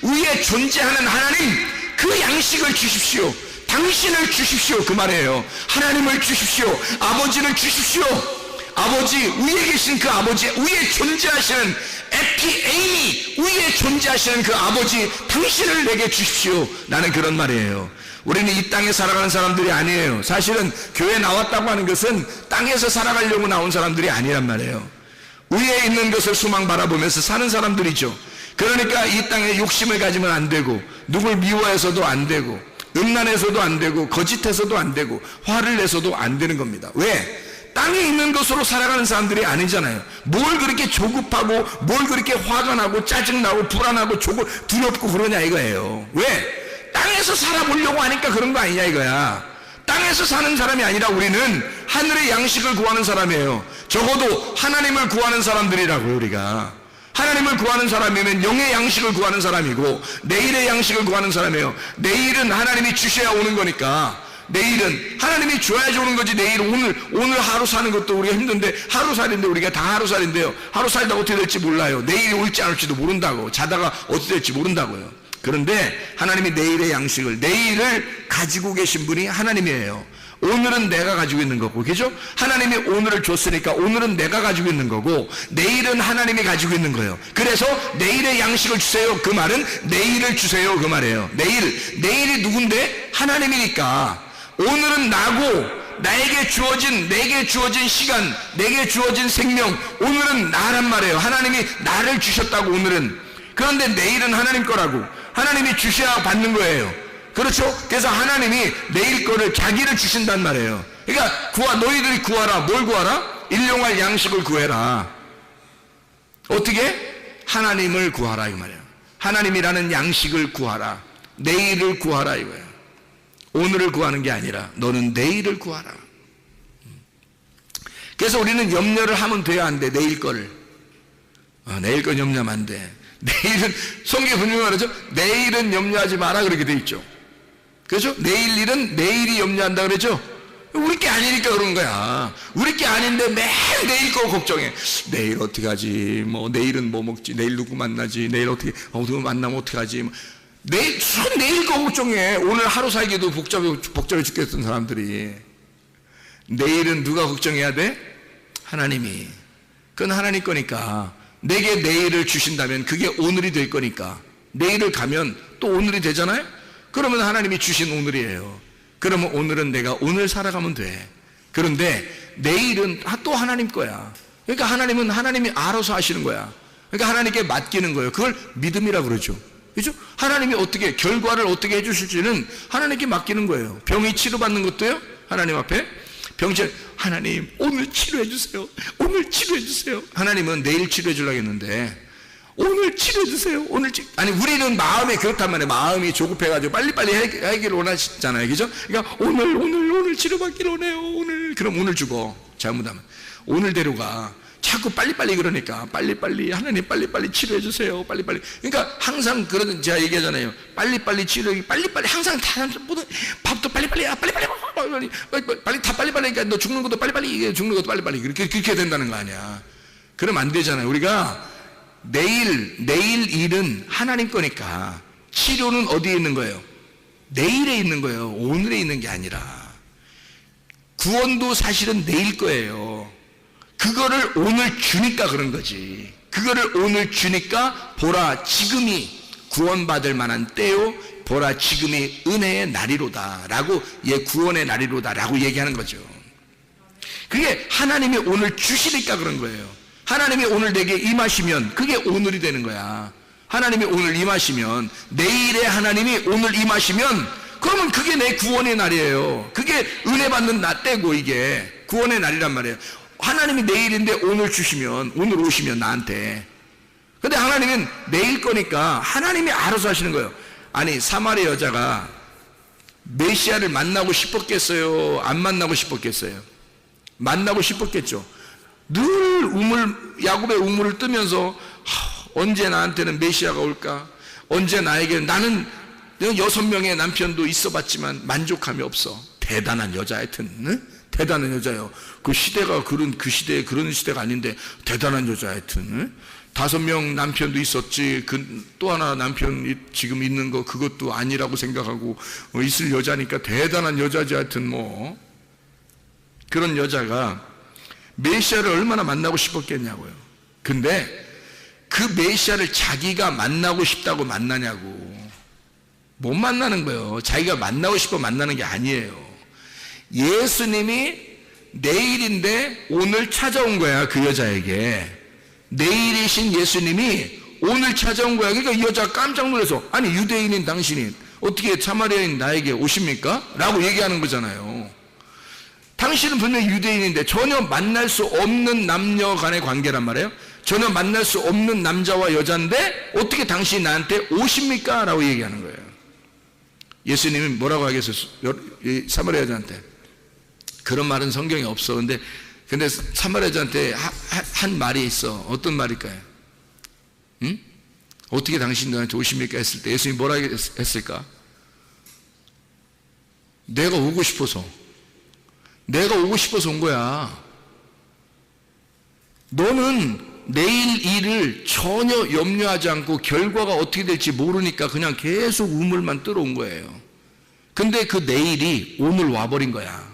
[SPEAKER 2] 위에 존재하는 하나님, 그 양식을 주십시오. 당신을 주십시오, 그 말이에요. 하나님을 주십시오. 아버지를 주십시오. 아버지, 위에 계신 그 아버지, 위에 존재하시는 에피에임이 위에 존재하시는 그 아버지, 당신을 내게 주십시오. 나는 그런 말이에요. 우리는 이 땅에 살아가는 사람들이 아니에요. 사실은 교회 나왔다고 하는 것은 땅에서 살아가려고 나온 사람들이 아니란 말이에요. 위에 있는 것을 소망 바라보면서 사는 사람들이죠. 그러니까 이 땅에 욕심을 가지면 안 되고, 누굴 미워해서도 안 되고, 음란해서도 안 되고, 거짓해서도 안 되고, 화를 내서도 안 되는 겁니다. 왜? 땅에 있는 것으로 살아가는 사람들이 아니잖아요. 뭘 그렇게 조급하고, 뭘 그렇게 화가 나고 짜증나고 불안하고 두렵고 그러냐 이거예요. 왜? 땅에서 살아보려고 하니까 그런 거 아니냐 이거야. 땅에서 사는 사람이 아니라 우리는 하늘의 양식을 구하는 사람이에요. 적어도 하나님을 구하는 사람들이라고요. 우리가 하나님을 구하는 사람이면 영의 양식을 구하는 사람이고 내일의 양식을 구하는 사람이에요. 내일은 하나님이 주셔야 오는 거니까, 내일은 하나님이 줘야지 오는 거지. 내일 오늘 하루 사는 것도 우리가 힘든데, 하루살인데 우리가 다 하루살인데요, 하루살다 어떻게 될지 몰라요. 내일이 올지 안 올지도 모른다고, 자다가 어떻게 될지 모른다고요. 그런데 하나님이 내일의 양식을, 내일을 가지고 계신 분이 하나님이에요. 오늘은 내가 가지고 있는 거고, 그죠? 하나님이 오늘을 줬으니까 오늘은 내가 가지고 있는 거고, 내일은 하나님이 가지고 있는 거예요. 그래서 내일의 양식을 주세요. 그 말은 내일을 주세요. 그 말이에요. 내일이 누군데? 하나님이니까. 오늘은 나고, 내게 주어진 시간, 내게 주어진 생명, 오늘은 나란 말이에요. 하나님이 나를 주셨다고, 오늘은. 그런데 내일은 하나님 거라고. 하나님이 주셔야 받는 거예요. 그렇죠? 그래서 하나님이 내일 거를, 자기를 주신단 말이에요. 그러니까 너희들이 구하라. 뭘 구하라? 일용할 양식을 구해라. 어떻게? 하나님을 구하라 이 말이에요. 하나님이라는 양식을 구하라. 내일을 구하라 이거예요. 오늘을 구하는 게 아니라 너는 내일을 구하라. 그래서 우리는 염려를 하면 돼야 안 돼. 내일 거를. 내일 건 염려하면 안 돼. 내일은, 성경에 분명히 말하죠. 내일은 염려하지 마라 그렇게 돼 있죠. 그렇죠? 내일 일은 내일이 염려한다 그러죠. 우리 게 아니니까 그런 거야. 우리 게 아닌데 매일 내일 거 걱정해. 내일 어떻게 하지? 내일은 뭐 먹지? 내일 누구 만나지? 내일 어떻게, 누구 만나면 어떻게 하지? 내일 거 걱정해. 오늘 하루 살기도 복잡해 죽겠던 사람들이. 내일은 누가 걱정해야 돼? 하나님이. 그건 하나님 거니까. 내게 내일을 주신다면 그게 오늘이 될 거니까. 내일을 가면 또 오늘이 되잖아요? 그러면 하나님이 주신 오늘이에요. 그러면 오늘은 내가 오늘 살아가면 돼. 그런데 내일은 또 하나님 거야. 그러니까 하나님은 하나님이 알아서 하시는 거야. 그러니까 하나님께 맡기는 거예요. 그걸 믿음이라고 그러죠. 그죠? 하나님이 어떻게, 결과를 어떻게 해주실지는 하나님께 맡기는 거예요. 병이 치료받는 것도요, 하나님 앞에. 병실, 하나님 오늘 치료해 주세요. 오늘 치료해 주세요. 하나님은 내일 치료해 주려고 했는데 오늘 치료해 주세요. 아니 우리는 마음에 그렇단 말이에요. 마음이 조급해가지고 빨리빨리 해결을 원하시잖아요. 그죠? 그러니까 오늘 치료받기를 원해요. 그럼 오늘 죽어. 잘못하면 오늘대로 가. 자꾸 빨리빨리 그러니까 빨리빨리, 하나님 빨리빨리 치료해 주세요. 빨리빨리. 그러니까 항상 그런, 제가 얘기하잖아요. 빨리빨리 치료하기, 빨리빨리 항상 다 밥도 빨리빨리 빨리 다 빨리빨리. 그러니까 너 죽는 것도 빨리빨리, 죽는 것도 빨리빨리 그렇게 된다는 거 아니야. 그러면 안 되잖아요. 우리가 내일 일은 하나님 거니까 치료는 어디에 있는 거예요? 내일에 있는 거예요. 오늘에 있는 게 아니라. 구원도 사실은 내일 거예요. 그거를 오늘 주니까 그런 거지. 그거를 오늘 주니까 보라 지금이 구원받을 만한 때요, 보라 지금이 은혜의 날이로다 라고, 구원의 날이로다 라고 얘기하는 거죠. 그게 하나님이 오늘 주시니까 그런 거예요. 하나님이 오늘 내게 임하시면 그게 오늘이 되는 거야. 하나님이 오늘 임하시면, 내일에 하나님이 오늘 임하시면, 그러면 그게 내 구원의 날이에요. 그게 은혜 받는 나 때고, 이게 구원의 날이란 말이에요. 하나님이 내일인데 오늘 주시면, 오늘 오시면 나한테. 근데 하나님은 내일 거니까 하나님이 알아서 하시는 거예요. 아니 사마리 여자가 메시아를 만나고 싶었겠어요? 안 만나고 싶었겠어요? 만나고 싶었겠죠. 늘 야곱의 우물을 뜨면서 언제 나한테는 메시아가 올까? 언제 나에게, 나는 6명의 남편도 있어봤지만 만족함이 없어. 대단한 여자, 하여튼 응? 대단한 여자예요. 그 시대가 그 시대에 그런 시대가 아닌데 대단한 여자, 하여튼 응? 5명 남편도 있었지. 또 하나 남편 지금 있는 거 그것도 아니라고 생각하고 있을 여자니까 대단한 여자지. 하여튼 뭐 그런 여자가 메시아를 얼마나 만나고 싶었겠냐고요. 근데 그 메시아를 자기가 만나고 싶다고 만나냐고. 못 만나는 거예요. 자기가 만나고 싶어 만나는 게 아니에요. 예수님이 내일인데 오늘 찾아온 거야. 그 여자에게 내일이신 예수님이 오늘 찾아온 거야. 그러니까 이 여자가 깜짝 놀라서, 아니 유대인인 당신이 어떻게 사마리아인 나에게 오십니까? 라고 얘기하는 거잖아요. 당신은 분명히 유대인인데 전혀 만날 수 없는 남녀 간의 관계란 말이에요. 전혀 만날 수 없는 남자와 여자인데 어떻게 당신이 나한테 오십니까? 라고 얘기하는 거예요. 예수님이 뭐라고 하겠어요? 사마리아 여자한테. 그런 말은 성경에 없어. 근데 사마리아 여자한테 한 말이 있어. 어떤 말일까요? 응? 어떻게 당신들한테 오십니까? 했을 때 예수님이 뭐라고 했을까? 내가 오고 싶어서 온 거야. 너는 내일 일을 전혀 염려하지 않고 결과가 어떻게 될지 모르니까 그냥 계속 우물만 들어온 거예요. 근데 그 내일이 오늘 와버린 거야.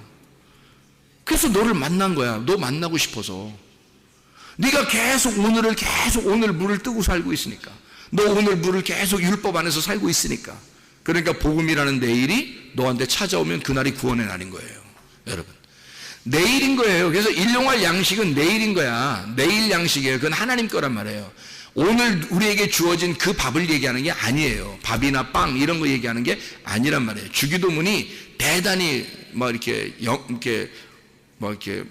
[SPEAKER 2] 그래서 너를 만난 거야. 너 만나고 싶어서. 네가 계속 오늘 물을 뜨고 살고 있으니까. 너 오늘 물을 계속 율법 안에서 살고 있으니까. 그러니까 복음이라는 내일이 너한테 찾아오면 그날이 구원의 날인 거예요. 여러분, 내일인 거예요. 그래서 일용할 양식은 내일인 거야. 내일 양식이에요. 그건 하나님 거란 말이에요. 오늘 우리에게 주어진 그 밥을 얘기하는 게 아니에요. 밥이나 빵 이런 거 얘기하는 게 아니란 말이에요. 주기도문이 대단히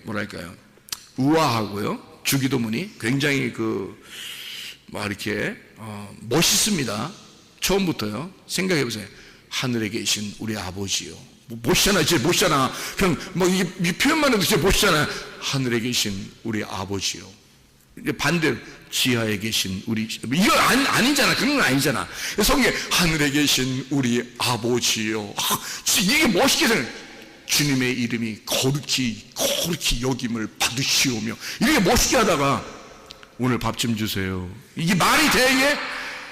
[SPEAKER 2] 뭐랄까요, 우아하고요. 주기도문이 굉장히 멋있습니다. 처음부터요. 생각해 보세요. 하늘에 계신 우리 아버지요. 멋있잖아, 진짜 멋있잖아. 그냥 이 표현만 해도 진짜 멋있잖아. 하늘에 계신 우리 아버지요. 반대로 지하에 계신 우리, 이거 아니잖아. 그런 건 아니잖아. 성경에 하늘에 계신 우리 아버지요. 이게 멋있게 생각해. 주님의 이름이 거룩히 여김을 받으시오며, 이렇게 멋있게 하다가 오늘 밥 좀 주세요. 이게 말이 돼?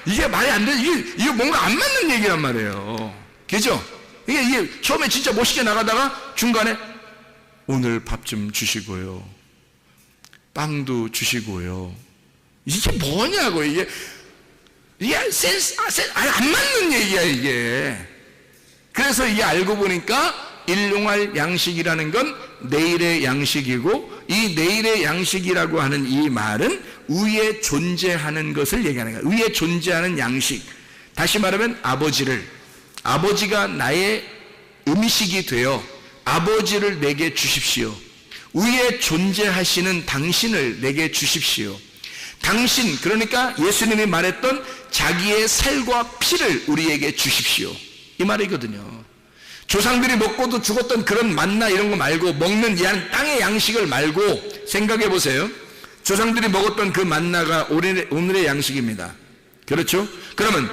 [SPEAKER 2] 이게 말이 안 돼. 이게 뭔가 안 맞는 얘기란 말이에요. 그죠? 이게 처음에 진짜 멋있게 나가다가 중간에 오늘 밥 좀 주시고요. 빵도 주시고요. 이게 뭐냐고. 이게 센스 안 맞는 얘기야, 이게. 그래서 이게 알고 보니까 일용할 양식이라는 건 내일의 양식이고, 이 내일의 양식이라고 하는 이 말은 위에 존재하는 것을 얘기하는 거예요. 위에 존재하는 양식. 다시 말하면 아버지가 나의 음식이 되어 아버지를 내게 주십시오. 위에 존재하시는 당신을 내게 주십시오. 당신, 그러니까 예수님이 말했던 자기의 살과 피를 우리에게 주십시오. 이 말이거든요. 조상들이 먹고도 죽었던 그런 만나 이런 거 말고, 먹는 땅의 양식을 말고 생각해 보세요. 조상들이 먹었던 그 만나가 오늘의 양식입니다. 그렇죠? 그러면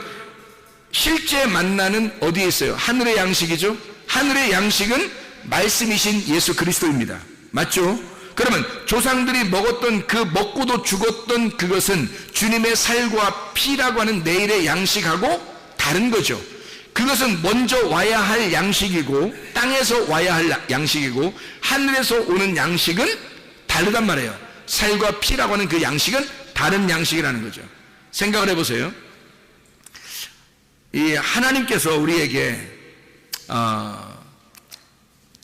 [SPEAKER 2] 실제 만나는 어디에 있어요? 하늘의 양식이죠? 하늘의 양식은 말씀이신 예수 그리스도입니다. 맞죠? 그러면 조상들이 먹었던 그 먹고도 죽었던 그것은 주님의 살과 피라고 하는 내일의 양식하고 다른 거죠. 그것은 먼저 와야 할 양식이고, 땅에서 와야 할 양식이고, 하늘에서 오는 양식은 다르단 말이에요. 살과 피라고 하는 그 양식은 다른 양식이라는 거죠. 생각을 해보세요. 이 하나님께서 우리에게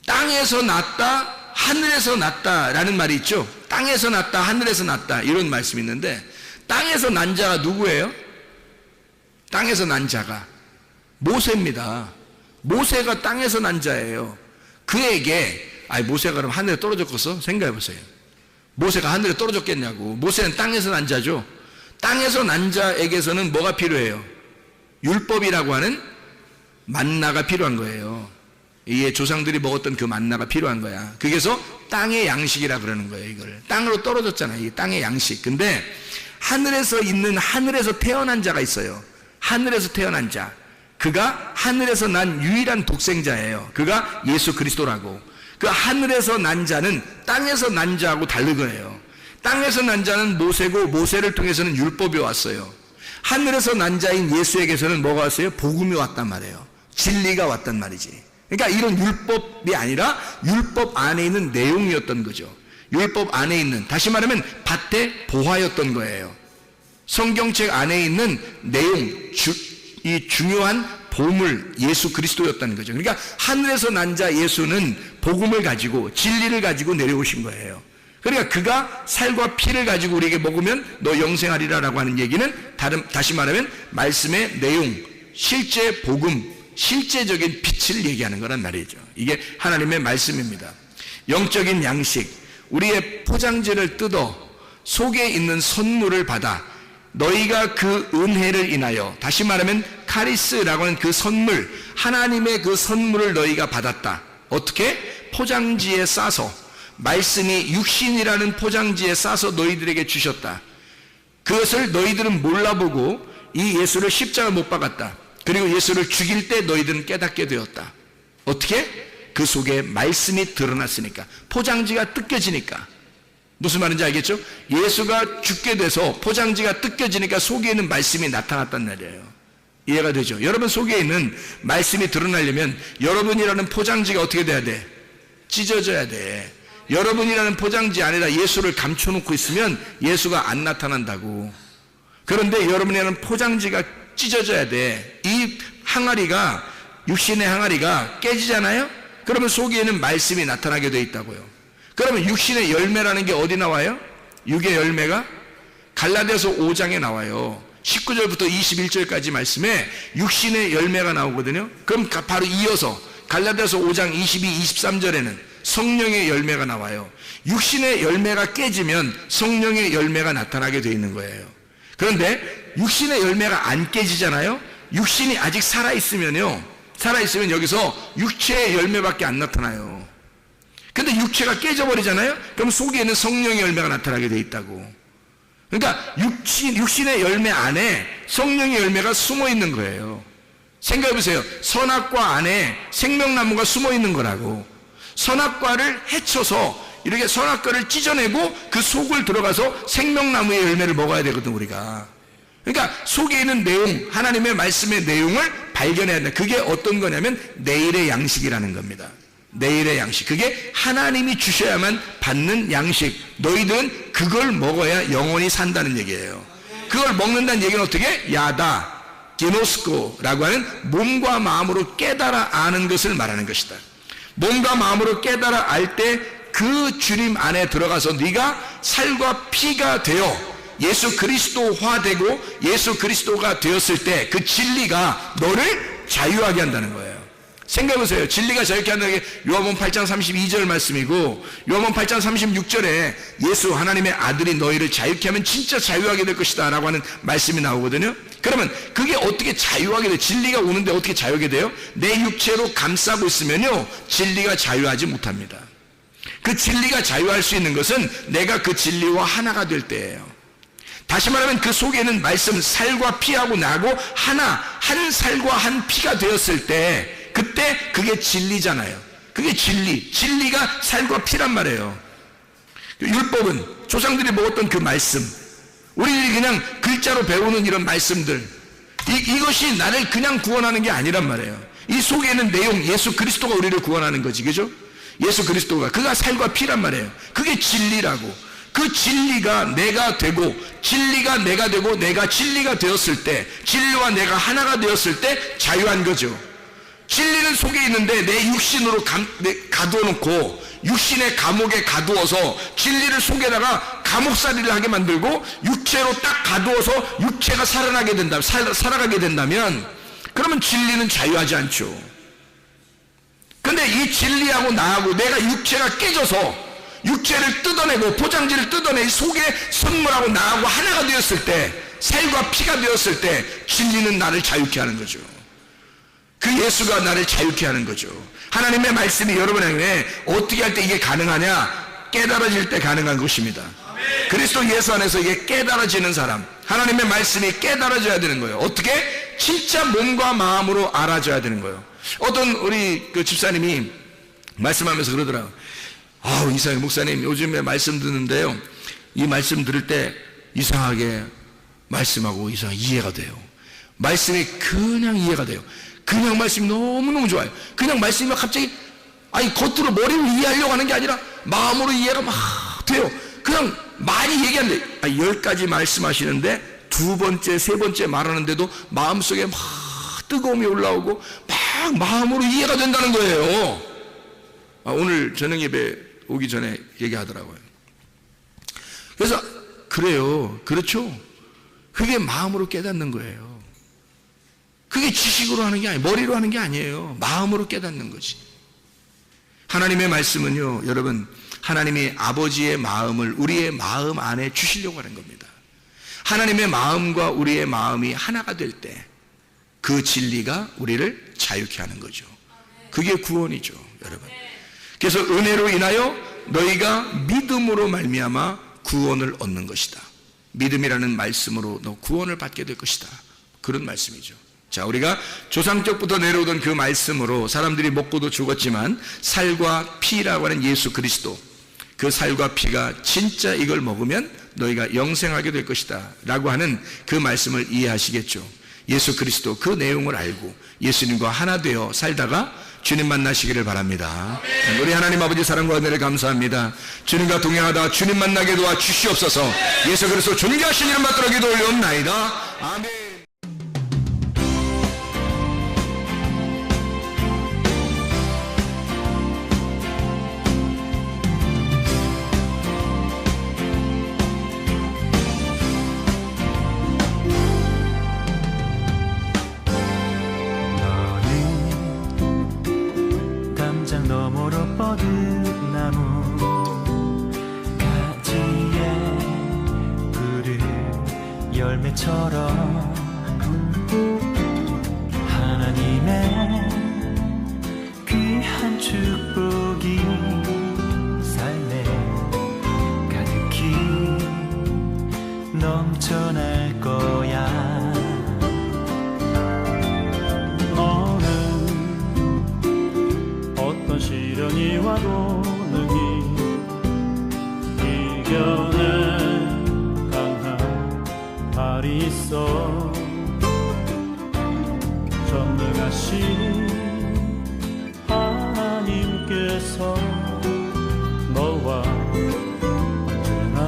[SPEAKER 2] 땅에서 났다, 하늘에서 났다라는 말이 있죠. 땅에서 났다, 하늘에서 났다, 이런 말씀이 있는데, 땅에서 난 자가 누구예요? 땅에서 난 자가 모세입니다. 모세가 땅에서 난 자예요. 그에게, 모세가 그럼 하늘에 떨어졌겠어? 생각해 보세요. 모세가 하늘에 떨어졌겠냐고. 모세는 땅에서 난 자죠. 땅에서 난 자에게서는 뭐가 필요해요? 율법이라고 하는 만나가 필요한 거예요. 이게 조상들이 먹었던 그 만나가 필요한 거야. 그래서 땅의 양식이라 그러는 거예요. 이걸 땅으로 떨어졌잖아요. 이게 땅의 양식. 근데 하늘에서 태어난 자가 있어요. 하늘에서 태어난 자. 그가 하늘에서 난 유일한 독생자예요. 그가 예수 그리스도라고. 그 하늘에서 난 자는 땅에서 난 자하고 다른 거예요. 땅에서 난 자는 모세고, 모세를 통해서는 율법이 왔어요. 하늘에서 난 자인 예수에게서는 뭐가 왔어요? 복음이 왔단 말이에요. 진리가 왔단 말이지. 그러니까 이런 율법이 아니라 율법 안에 있는 내용이었던 거죠. 율법 안에 있는, 다시 말하면 밭의 보화였던 거예요. 성경책 안에 있는 내용, 이 중요한 보물, 예수 그리스도였다는 거죠. 그러니까 하늘에서 난 자 예수는 복음을 가지고, 진리를 가지고 내려오신 거예요. 그러니까 그가 살과 피를 가지고 우리에게 먹으면 너 영생하리라라고 하는 얘기는 다시 말하면 말씀의 내용, 실제 복음, 실제적인 빛을 얘기하는 거란 말이죠. 이게 하나님의 말씀입니다. 영적인 양식, 우리의 포장지를 뜯어 속에 있는 선물을 받아 너희가 그 은혜를 인하여, 다시 말하면 카리스라고 하는 그 선물, 하나님의 그 선물을 너희가 받았다. 어떻게? 포장지에 싸서, 말씀이 육신이라는 포장지에 싸서 너희들에게 주셨다. 그것을 너희들은 몰라보고 이 예수를 십자가 못 박았다. 그리고 예수를 죽일 때 너희들은 깨닫게 되었다. 어떻게? 그 속에 말씀이 드러났으니까, 포장지가 뜯겨지니까. 무슨 말인지 알겠죠? 예수가 죽게 돼서 포장지가 뜯겨지니까 속에 있는 말씀이 나타났단 말이에요. 이해가 되죠? 여러분 속에 있는 말씀이 드러나려면 여러분이라는 포장지가 어떻게 돼야 돼? 찢어져야 돼. 여러분이라는 포장지 안에다 예수를 감춰놓고 있으면 예수가 안 나타난다고. 그런데 여러분이라는 포장지가 찢어져야 돼. 이 항아리가, 육신의 항아리가 깨지잖아요? 그러면 속에 있는 말씀이 나타나게 돼 있다고요. 그러면 육신의 열매라는 게 어디 나와요? 육의 열매가 갈라디아서 5장에 나와요. 19절부터 21절까지 말씀에 육신의 열매가 나오거든요. 그럼 바로 이어서 갈라디아서 5장 22, 23절에는 성령의 열매가 나와요. 육신의 열매가 깨지면 성령의 열매가 나타나게 돼 있는 거예요. 그런데 육신의 열매가 안 깨지잖아요. 육신이 아직 살아있으면 여기서 육체의 열매밖에 안 나타나요. 근데 육체가 깨져버리잖아요. 그럼 속에 있는 성령의 열매가 나타나게 돼 있다고. 그러니까 육신의 열매 안에 성령의 열매가 숨어 있는 거예요. 생각해 보세요. 선악과 안에 생명나무가 숨어 있는 거라고. 선악과를 헤쳐서 이렇게 선악과를 찢어내고 그 속을 들어가서 생명나무의 열매를 먹어야 되거든, 우리가. 그러니까 속에 있는 내용, 하나님의 말씀의 내용을 발견해야 된다. 그게 어떤 거냐면 내일의 양식이라는 겁니다. 내일의 양식. 그게 하나님이 주셔야만 받는 양식. 너희들은 그걸 먹어야 영원히 산다는 얘기예요. 그걸 먹는다는 얘기는 어떻게? 야다, 게노스코라고 하는 몸과 마음으로 깨달아 아는 것을 말하는 것이다. 몸과 마음으로 깨달아 알 때 그 주님 안에 들어가서 네가 살과 피가 되어 예수 그리스도화되고 예수 그리스도가 되었을 때 그 진리가 너를 자유하게 한다는 거예요. 생각해보세요. 진리가 자유케 한다는 게 요한복음 8장 32절 말씀이고, 요한복음 8장 36절에 예수 하나님의 아들이 너희를 자유케 하면 진짜 자유하게 될 것이다 라고 하는 말씀이 나오거든요. 그러면 그게 어떻게 자유하게 돼요? 진리가 오는데 어떻게 자유하게 돼요? 내 육체로 감싸고 있으면요 진리가 자유하지 못합니다. 그 진리가 자유할 수 있는 것은 내가 그 진리와 하나가 될 때예요. 다시 말하면 그 속에는 말씀, 살과 피하고 나하고 하나, 한 살과 한 피가 되었을 때 그때 그게 진리잖아요. 그게 진리가 살과 피란 말이에요. 율법은 조상들이 먹었던 그 말씀, 우리들이 그냥 글자로 배우는 이런 말씀들, 이것이 나를 그냥 구원하는 게 아니란 말이에요. 이 속에 있는 내용, 예수 그리스도가 우리를 구원하는 거지, 그죠? 예수 그리스도가, 그가 살과 피란 말이에요. 그게 진리라고. 그 진리가 내가 되고, 진리가 내가 되고, 내가 진리가 되었을 때, 진리와 내가 하나가 되었을 때 자유한 거죠. 진리는 속에 있는데 내 육신으로 가두어 놓고 육신의 감옥에 가두어서 진리를 속에다가 감옥살이를 하게 만들고 육체로 딱 가두어서 육체가 살아가게 된다면 그러면 진리는 자유하지 않죠. 근데 이 진리하고 나하고 내가 육체가 깨져서 육체를 뜯어내고 포장지를 뜯어내 속에 선물하고 나하고 하나가 되었을 때, 살과 피가 되었을 때 진리는 나를 자유케 하는 거죠. 그 예수가 나를 자유케 하는 거죠. 하나님의 말씀이 여러분에게 어떻게 할 때 이게 가능하냐? 깨달아질 때 가능한 것입니다. 그리스도 예수 안에서 이게 깨달아지는 사람, 하나님의 말씀이 깨달아져야 되는 거예요. 어떻게? 진짜 몸과 마음으로 알아져야 되는 거예요. 어떤 우리 그 집사님이 말씀하면서 그러더라고요. 이상하게 목사님 요즘에 말씀 듣는데요, 이 말씀 들을 때 이상하게 말씀하고 이상하게 이해가 돼요. 말씀이 그냥 이해가 돼요. 그냥 말씀이 너무너무 좋아요. 그냥 말씀이 갑자기 겉으로 머리로 이해하려고 하는 게 아니라 마음으로 이해가 막 돼요. 그냥 많이 얘기하는데 10가지 말씀하시는데 2번째, 3번째 말하는데도 마음속에 막 뜨거움이 올라오고 막 마음으로 이해가 된다는 거예요. 오늘 저녁 예배 오기 전에 얘기하더라고요. 그래서 그래요. 그렇죠. 그게 마음으로 깨닫는 거예요. 그게 지식으로 하는 게 아니에요. 머리로 하는 게 아니에요. 마음으로 깨닫는 거지. 하나님의 말씀은요, 여러분, 하나님이 아버지의 마음을 우리의 마음 안에 주시려고 하는 겁니다. 하나님의 마음과 우리의 마음이 하나가 될 때, 그 진리가 우리를 자유케 하는 거죠. 그게 구원이죠, 여러분. 그래서 은혜로 인하여 너희가 믿음으로 말미암아 구원을 얻는 것이다. 믿음이라는 말씀으로 너 구원을 받게 될 것이다. 그런 말씀이죠. 자, 우리가 조상적부터 내려오던 그 말씀으로 사람들이 먹고도 죽었지만 살과 피라고 하는 예수 그리스도, 그 살과 피가 진짜 이걸 먹으면 너희가 영생하게 될 것이다 라고 하는 그 말씀을 이해하시겠죠. 예수 그리스도 그 내용을 알고 예수님과 하나 되어 살다가 주님 만나시기를 바랍니다. 우리 하나님 아버지 사랑과 은혜를 감사합니다. 주님과 동행하다 주님 만나게 도와 주시옵소서. 예수 그리스도 존귀하신 이름 받들어 기도 올려옵나이다. 아멘.
[SPEAKER 1] 너머로 뻗은 나무 가지에 푸른 열매처럼 하나님의 귀한 축복이 삶에 가득히 넘쳐날 거야. 시련이 와도 능히 이겨낸 강한 발이 있어. 전능하신 하나님께서 너와 언제나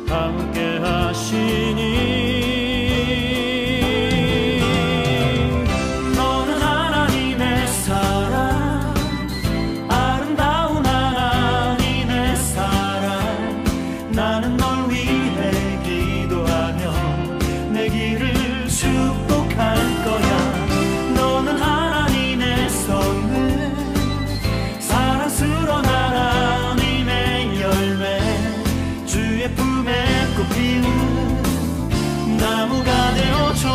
[SPEAKER 1] 함께 하시니 나무가 되어줘.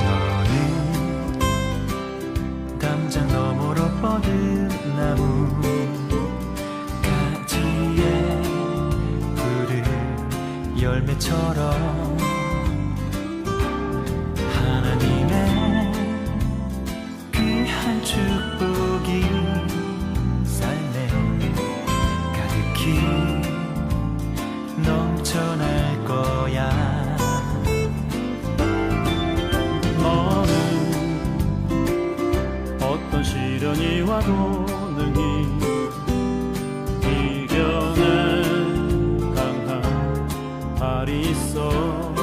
[SPEAKER 1] 너는 담장 너머로 뻗은 나무 가지에 푸른 열매처럼 축복이 삶에 가득히 넘쳐날 거야. 너는 어떤 시련이 와도 능히 이겨낸 강한 발이 있어.